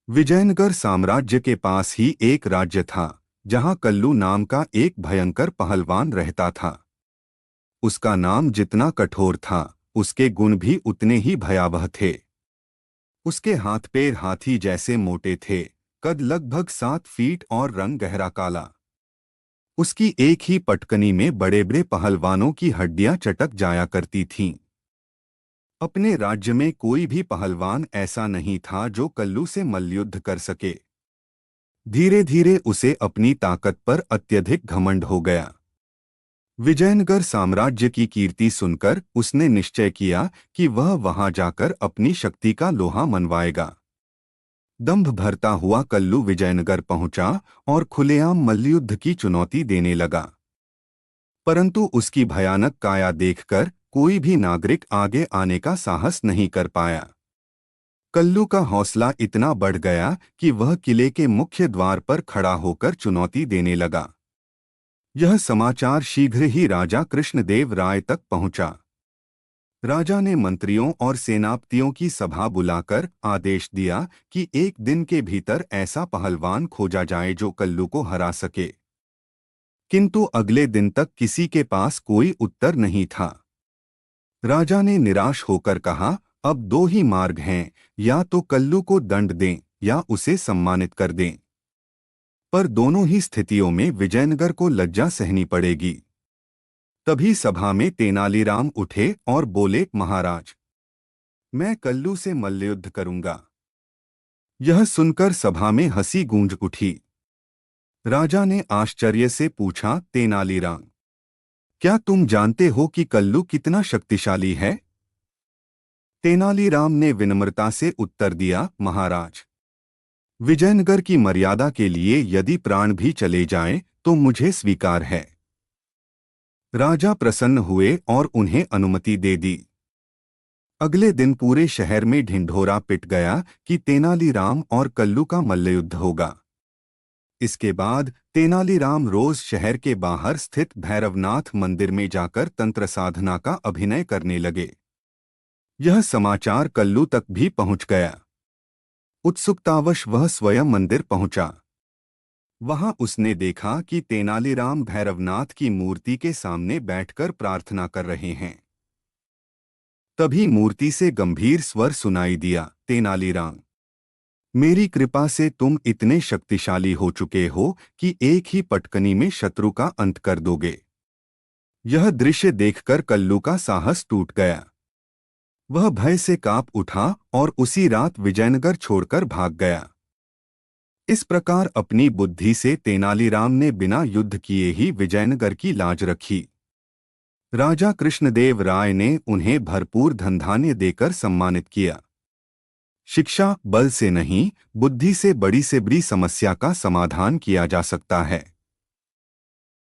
विजयनगर साम्राज्य के पास ही एक राज्य था जहां कल्लू नाम का एक भयंकर पहलवान रहता था। उसका नाम जितना कठोर था, उसके गुण भी उतने ही भयावह थे। उसके हाथ पैर हाथी जैसे मोटे थे, कद लगभग 7 फीट और रंग गहरा काला। उसकी एक ही पटकनी में बड़े बड़े पहलवानों की हड्डियां चटक जाया करती थीं। अपने राज्य में कोई भी पहलवान ऐसा नहीं था जो कल्लू से मल्लयुद्ध कर सके। धीरे धीरे उसे अपनी ताकत पर अत्यधिक घमंड हो गया। विजयनगर साम्राज्य की कीर्ति सुनकर उसने निश्चय किया कि वह वहां जाकर अपनी शक्ति का लोहा मनवाएगा। दंभ भरता हुआ कल्लू विजयनगर पहुंचा और खुलेआम मल्लयुद्ध की चुनौती देने लगा। परंतु उसकी भयानक काया देखकर कोई भी नागरिक आगे आने का साहस नहीं कर पाया। कल्लू का हौसला इतना बढ़ गया कि वह किले के मुख्य द्वार पर खड़ा होकर चुनौती देने लगा। यह समाचार शीघ्र ही राजा कृष्णदेव राय तक पहुंचा। राजा ने मंत्रियों और सेनापतियों की सभा बुलाकर आदेश दिया कि एक दिन के भीतर ऐसा पहलवान खोजा जाए जो कल्लू को हरा सके। किंतु अगले दिन तक किसी के पास कोई उत्तर नहीं था। राजा ने निराश होकर कहा, अब दो ही मार्ग हैं, या तो कल्लू को दंड दें या उसे सम्मानित कर दें। पर दोनों ही स्थितियों में विजयनगर को लज्जा सहनी पड़ेगी। तभी सभा में तेनालीराम उठे और बोले, महाराज, मैं कल्लू से मल्लयुद्ध करूंगा। यह सुनकर सभा में हंसी गूंज उठी। राजा ने आश्चर्य से पूछा, तेनालीराम, क्या तुम जानते हो कि कल्लू कितना शक्तिशाली है? तेनालीराम ने विनम्रता से उत्तर दिया, महाराज, विजयनगर की मर्यादा के लिए यदि प्राण भी चले जाएं तो मुझे स्वीकार है। राजा प्रसन्न हुए और उन्हें अनुमति दे दी। अगले दिन पूरे शहर में ढिंढोरा पिट गया कि तेनालीराम और कल्लू का मल्लयुद्ध होगा। इसके बाद तेनालीराम रोज शहर के बाहर स्थित भैरवनाथ मंदिर में जाकर तंत्र साधना का अभिनय करने लगे। यह समाचार कल्लू तक भी पहुंच गया। उत्सुकतावश वह स्वयं मंदिर पहुंचा। वहां उसने देखा कि तेनालीराम भैरवनाथ की मूर्ति के सामने बैठकर प्रार्थना कर रहे हैं। तभी मूर्ति से गंभीर स्वर सुनाई दिया, तेनालीराम, मेरी कृपा से तुम इतने शक्तिशाली हो चुके हो कि एक ही पटकनी में शत्रु का अंत कर दोगे। यह दृश्य देखकर कल्लू का साहस टूट गया। वह भय से कांप उठा और उसी रात विजयनगर छोड़कर भाग गया। इस प्रकार अपनी बुद्धि से तेनालीराम ने बिना युद्ध किए ही विजयनगर की लाज रखी। राजा कृष्णदेव राय ने उन्हें भरपूर धनधान्य देकर सम्मानित किया। शिक्षा बल से नहीं, बुद्धि से बड़ी समस्या का समाधान किया जा सकता है।